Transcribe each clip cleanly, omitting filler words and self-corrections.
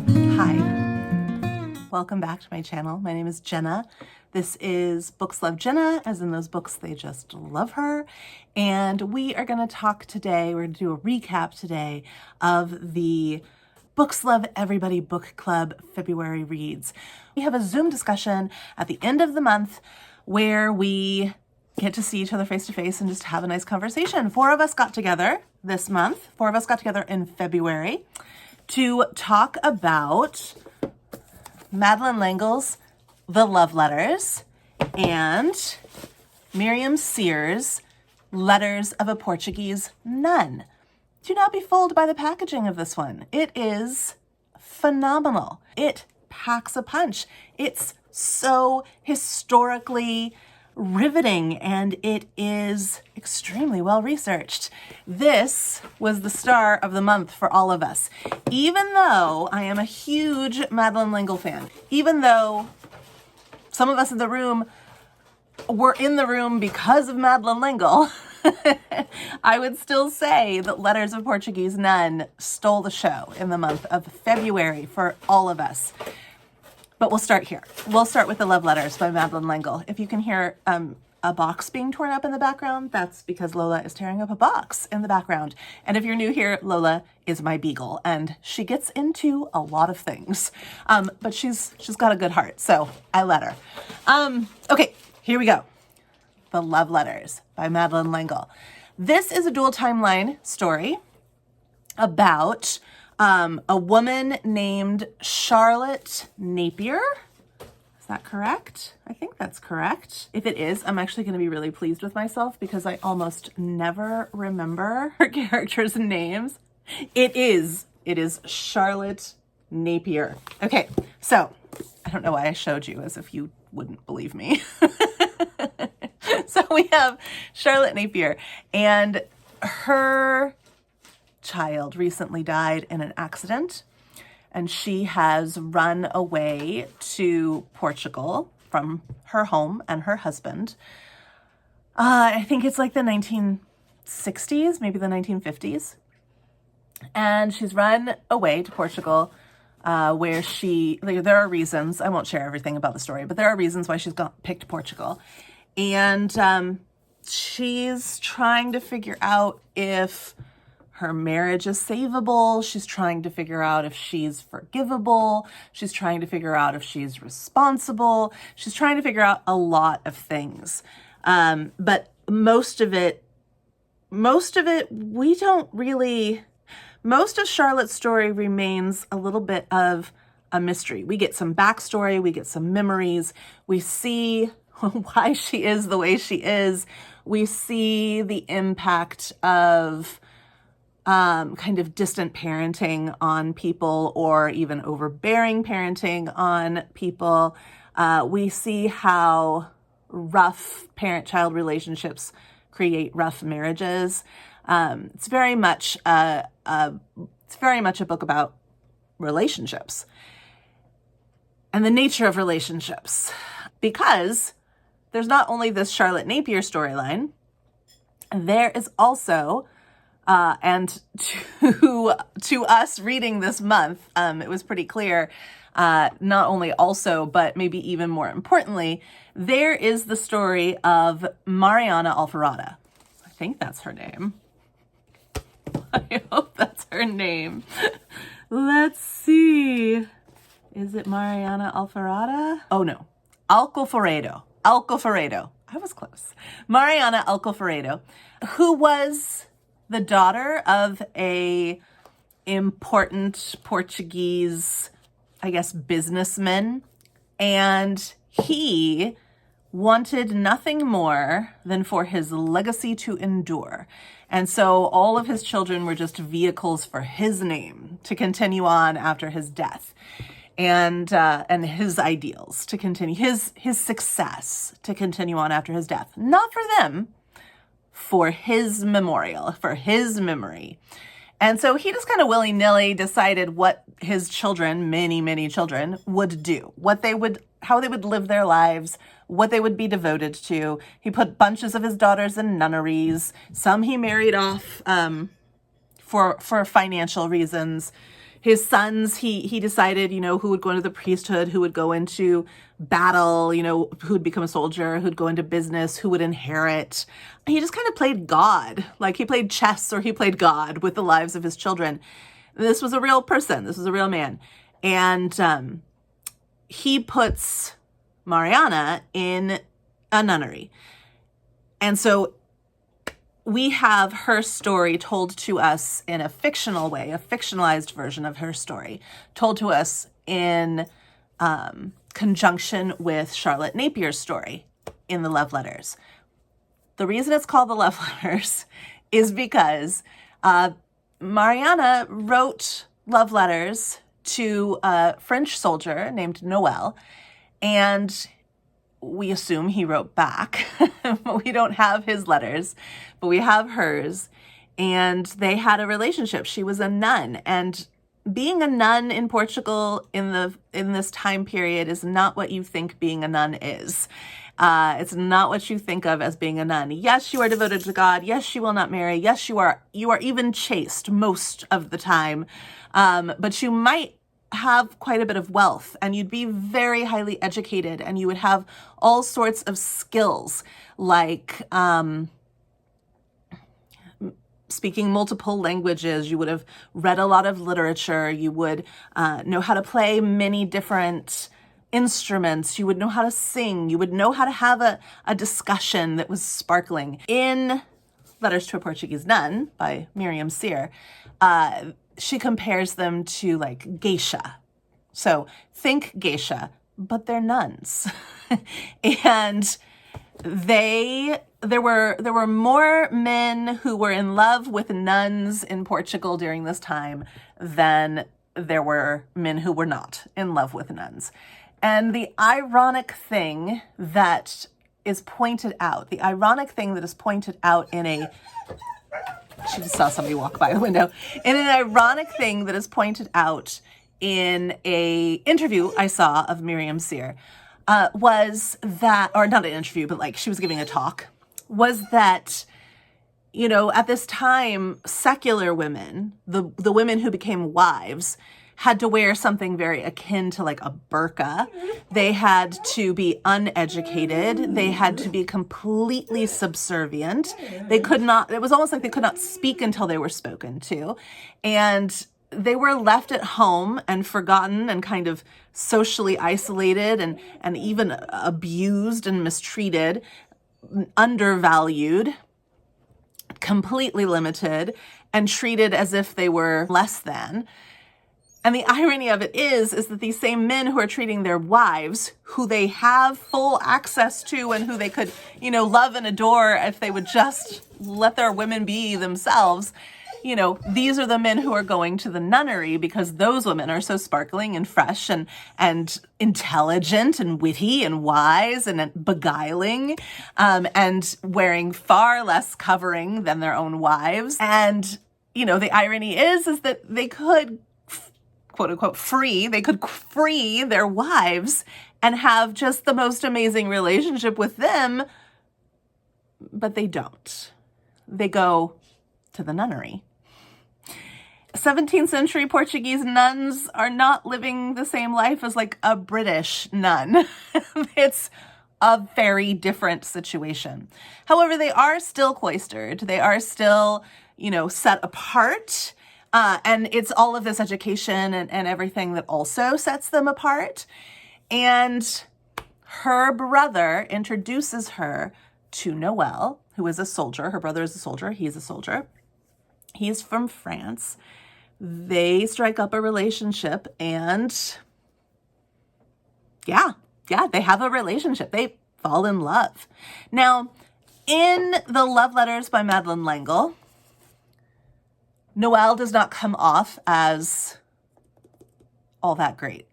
Hi, welcome back to my channel. My name is Jenna. This is Books Love Jenna, as in those books, they just love her. And we are going to talk today, we're going to do a recap today of the Books Love Everybody Book Club February reads. We have a Zoom discussion at the end of the month where we get to see each other face to face and just have a nice conversation. 4 of us got together this month. 4 of us got together in February to talk about Madeleine L'Engle's The Love Letters and Miriam Sears' Letters of a Portuguese Nun. Do not be fooled by the packaging of this one. It is phenomenal. It packs a punch. It's so historically riveting and it is extremely well researched. This was the star of the month for all of us. Even though I am a huge Madeleine L'Engle fan, even though some of us in the room were in the room because of Madeleine L'Engle, I would still say that Letters of a Portuguese Nun stole the show in the month of February for all of us. But we'll start here. We'll start with The Love Letters by Madeleine L'Engle. If you can hear a box being torn up in the background, that's because Lola is tearing up a box in the background. And if you're new here, Lola is my beagle, and she gets into a lot of things. But she's got a good heart, so I let her. Okay, here we go. The Love Letters by Madeleine L'Engle. This is a dual timeline story about a woman named Charlotte Napier. Is that correct? I think that's correct. If it is, I'm actually going to be really pleased with myself because I almost never remember her characters' names. It is Charlotte Napier. Okay, so I don't know why I showed you as if you wouldn't believe me. So we have Charlotte Napier, and her child recently died in an accident, and she has run away to Portugal from her home and her husband. I think it's like the 1960s, maybe the 1950s. And she's run away to Portugal, where there are reasons, I won't share everything about the story, but there are reasons why she's picked Portugal. And she's trying to figure out if her marriage is savable. She's trying to figure out if she's forgivable. She's trying to figure out if she's responsible. She's trying to figure out a lot of things. But most of it, we don't really, most of Charlotte's story remains a little bit of a mystery. We get some backstory, we get some memories, we see why she is the way she is. We see the impact of kind of distant parenting on people, or even overbearing parenting on people. We see how rough parent-child relationships create rough marriages. It's very much a book about relationships and the nature of relationships, because there's not only this Charlotte Napier storyline, there is also, and to us reading this month, it was pretty clear, not only also, but maybe even more importantly, there is the story of Mariana Alfarada. I think that's her name. I hope that's her name. Let's see. Is it Mariana Alfarada? Oh no, Alcoforado. I was close. Mariana Alcoforado, who was the daughter of a important Portuguese, I guess, businessman. And he wanted nothing more than for his legacy to endure. And so all of his children were just vehicles for his name to continue on after his death. And his ideals to continue, his success to continue on after his death. Not for them, for his memorial, for his memory. And so he just kind of willy-nilly decided what his children, many, many children, would do, how they would live their lives, what they would be devoted to. He put bunches of his daughters in nunneries. Some he married off for financial reasons. his sons, he decided, who would go into the priesthood, who would go into battle, who would become a soldier, who'd go into business, who would inherit. He just kind of played God, like he played chess or he played God with the lives of his children. This was a real person. This was a real man. And he puts Mariana in a nunnery. And so we have her story told to us in a fictional way, a fictionalized version of her story, told to us in conjunction with Charlotte Napier's story in the Love Letters. The reason it's called the Love Letters is because Mariana wrote love letters to a French soldier named Noel, and we assume he wrote back. We don't have his letters, but we have hers. And they had a relationship. She was a nun. And being a nun in Portugal in this time period is not what you think being a nun is. It's not what you think of as being a nun. Yes, you are devoted to God. Yes, you will not marry. Yes, you are even chaste most of the time. But you might have quite a bit of wealth, and you'd be very highly educated, and you would have all sorts of skills like speaking multiple languages. You would have read a lot of literature. You would know how to play many different instruments. You would know how to sing. You would know how to have a discussion that was sparkling. In Letters to a Portuguese Nun by Miriam Sear, she compares them to like geisha. So think geisha, but they're nuns. And there were more men who were in love with nuns in Portugal during this time than there were men who were not in love with nuns. And the ironic thing that is pointed out in she just saw somebody walk by the window. And an ironic thing that is pointed out in a interview I saw of Miriam Sear was that, or not an interview, but like she was giving a talk, was that, at this time, secular women, the women who became wives, had to wear something very akin to like a burqa. They had to be uneducated. They had to be completely subservient. They could not, it was almost like they could not speak until they were spoken to. And they were left at home and forgotten and kind of socially isolated and even abused and mistreated, undervalued, completely limited, and treated as if they were less than. And the irony of it is that these same men who are treating their wives, who they have full access to and who they could, love and adore if they would just let their women be themselves, these are the men who are going to the nunnery because those women are so sparkling and fresh and intelligent and witty and wise and beguiling, and wearing far less covering than their own wives. And, the irony is that they could quote unquote free their wives and have just the most amazing relationship with them, but they don't. They go to the nunnery. 17th century Portuguese nuns are not living the same life as like a British nun. It's a very different situation. However, they are still cloistered. They are still, set apart. And it's all of this education and everything that also sets them apart. And her brother introduces her to Noel, who is a soldier. Her brother is a soldier. He's a soldier. He's from France. They strike up a relationship and they have a relationship. They fall in love. Now, in the Love Letters by Madeleine L'Engle, Noel does not come off as all that great.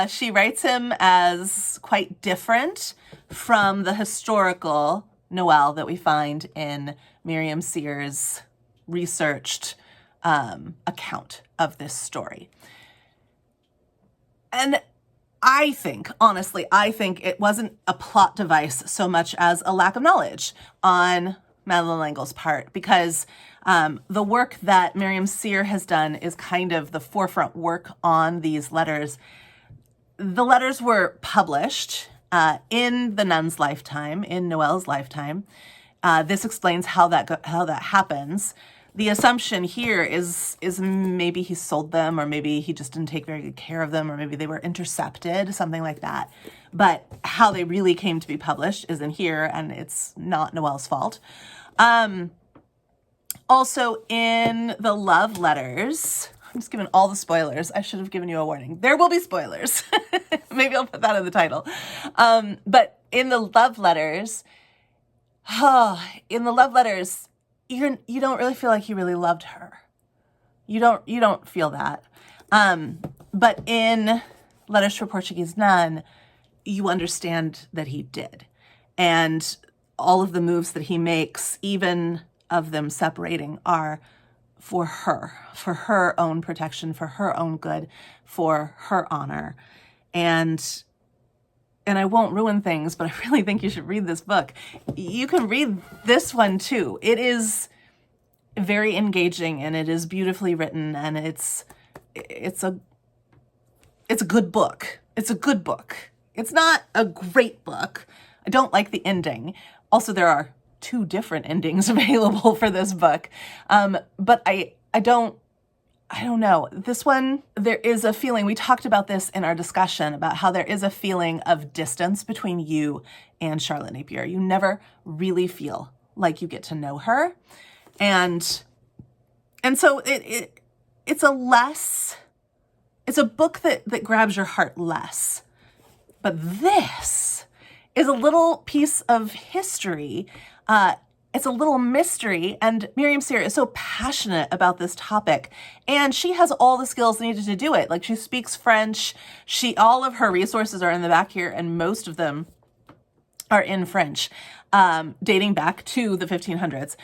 She writes him as quite different from the historical Noel that we find in Miriam Sear's researched account of this story. And I think it wasn't a plot device so much as a lack of knowledge on Madeleine L'Engle's part, because the work that Miriam Cyr has done is kind of the forefront work on these letters. The letters were published in the nun's lifetime, in Noelle's lifetime. This explains how that happens. The assumption here is maybe he sold them, or maybe he just didn't take very good care of them, or maybe they were intercepted, something like that. But how they really came to be published is in here, and it's not Noelle's fault. Also, in the love letters, I'm just giving all the spoilers. I should have given you a warning. There will be spoilers. Maybe I'll put that in the title. But in the love letters, you don't really feel like he really loved her. You don't feel that. But in Letters to a Portuguese Nun, you understand that he did. And all of the moves that he makes, even of them separating, are for her own protection, for her own good, for her honor. And I won't ruin things, but I really think you should read this book. You can read this one too. It is very engaging, and it is beautifully written, and it's a good book. It's a good book. It's not a great book. I don't like the ending. Also, there are 2 different endings available for this book. But I don't know. This one, there is a feeling, we talked about this in our discussion about how there is a feeling of distance between you and Charlotte Napier. You never really feel like you get to know her. And so it's a book that grabs your heart less. But this is a little piece of history. It's a little mystery, and Miriam Cyr is so passionate about this topic, and she has all the skills needed to do it. Like, she speaks French. All of her resources are in the back here, and most of them are in French, dating back to the 1500s.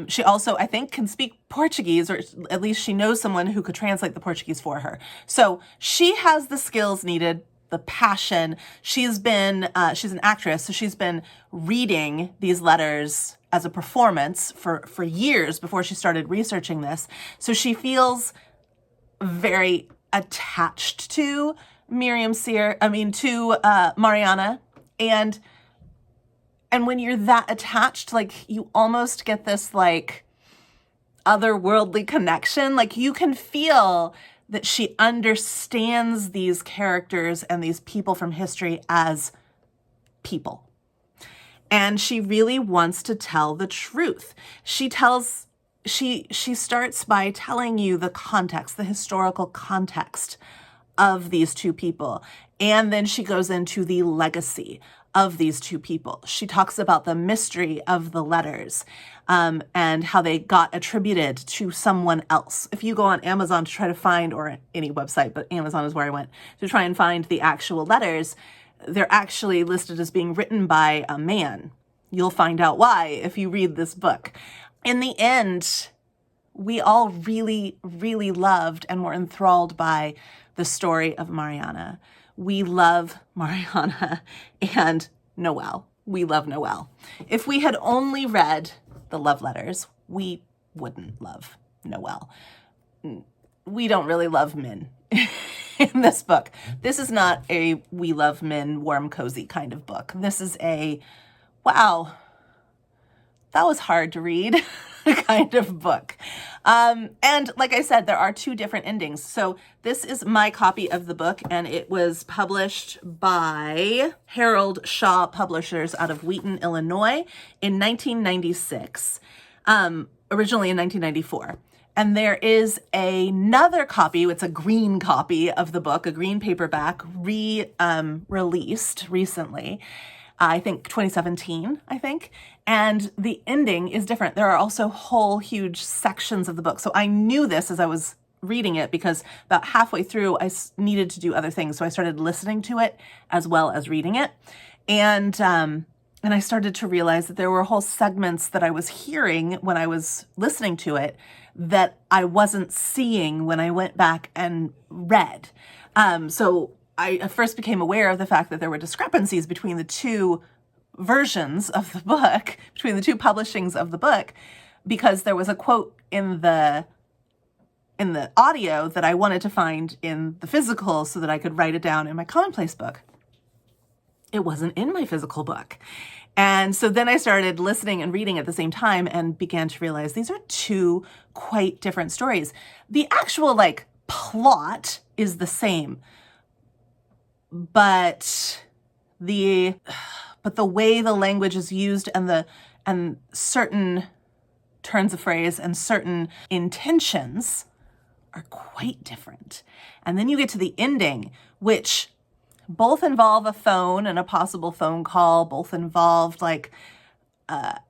She also, I think, can speak Portuguese, or at least she knows someone who could translate the Portuguese for her. So she has the skills needed, the passion. She's an actress, so she's been reading these letters as a performance for years before she started researching this. So she feels very attached to Mariana. And when you're that attached, like, you almost get this like otherworldly connection. Like, you can feel that she understands these characters and these people from history as people. And she really wants to tell the truth. She starts by telling you the context, the historical context of these 2 people. And then she goes into the legacy of these 2 people. She talks about the mystery of the letters, and how they got attributed to someone else. If you go on Amazon to try to find, or any website, but Amazon is where I went, to try and find the actual letters, they're actually listed as being written by a man. You'll find out why if you read this book. In the end, we all really, really loved and were enthralled by the story of Mariana. We love Mariana and Noelle. We love Noelle. If we had only read the love letters, we wouldn't love Noelle. We don't really love men in this book. This is not a we love men, warm, cozy kind of book. This is a, wow, that was hard to read kind of book. And like I said, there are 2 different endings. So this is my copy of the book, and it was published by Harold Shaw Publishers out of Wheaton, Illinois in 1996, originally in 1994. And there is another copy, it's a green copy of the book, a green paperback, released recently. I think 2017, and the ending is different. There are also whole huge sections of the book. So I knew this as I was reading it, because about halfway through I needed to do other things. So I started listening to it as well as reading it. And I started to realize that there were whole segments that I was hearing when I was listening to it that I wasn't seeing when I went back and read. So I first became aware of the fact that there were discrepancies between the 2 versions of the book, between the two publishings of the book, because there was a quote in the audio that I wanted to find in the physical so that I could write it down in my commonplace book. It wasn't in my physical book. And so then I started listening and reading at the same time and began to realize these are two quite different stories. The actual plot is the same, but the way the language is used and certain turns of phrase and certain intentions are quite different. And then you get to the ending, which both involve a phone and a possible phone call, both involved a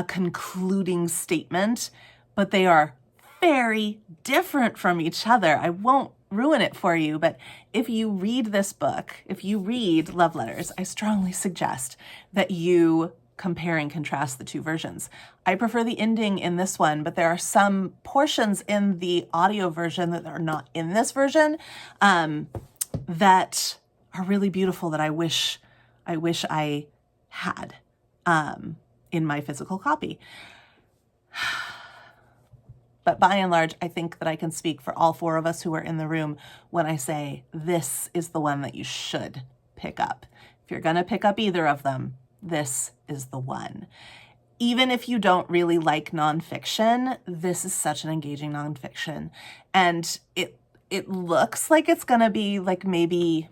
concluding statement, but they are very different from each other. I won't ruin it for you, but if you read this book, if you read Love Letters, I strongly suggest that you compare and contrast the two versions. I prefer the ending in this one, but there are some portions in the audio version that are not in this version that are really beautiful that I wish I had in my physical copy. But by and large, I think that I can speak for all four of us who are in the room when I say this is the one that you should pick up. If you're going to pick up either of them, this is the one. Even if you don't really like nonfiction, this is such an engaging nonfiction. And it looks like it's going to be maybe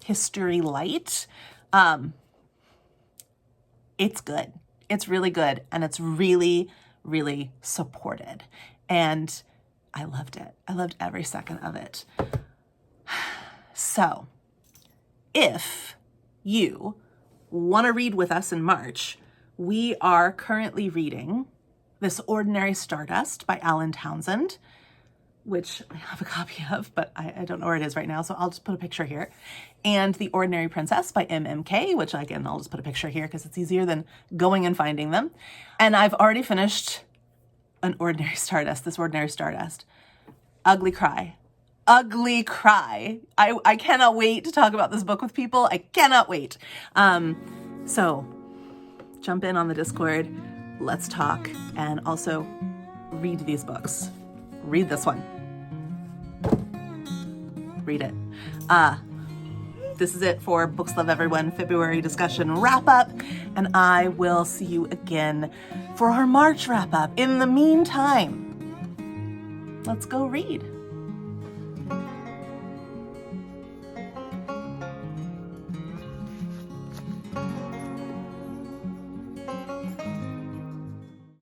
history light. It's good. It's really good. And it's really, really supported. And I loved it. I loved every second of it. So if you want to read with us in March, we are currently reading This Ordinary Stardust by Alan Townsend, which I have a copy of, but I don't know where it is right now, so I'll just put a picture here. And The Ordinary Princess by MMK, which again, I'll just put a picture here because it's easier than going and finding them. And I've already finished This Ordinary Stardust. Ugly cry. Ugly cry. I cannot wait to talk about this book with people. I cannot wait. So jump in on the Discord. Let's talk. And also read these books. Read this one. Read it. This is it for Books Love Everyone February discussion wrap up. And I will see you again for our March wrap up. In the meantime, let's go read.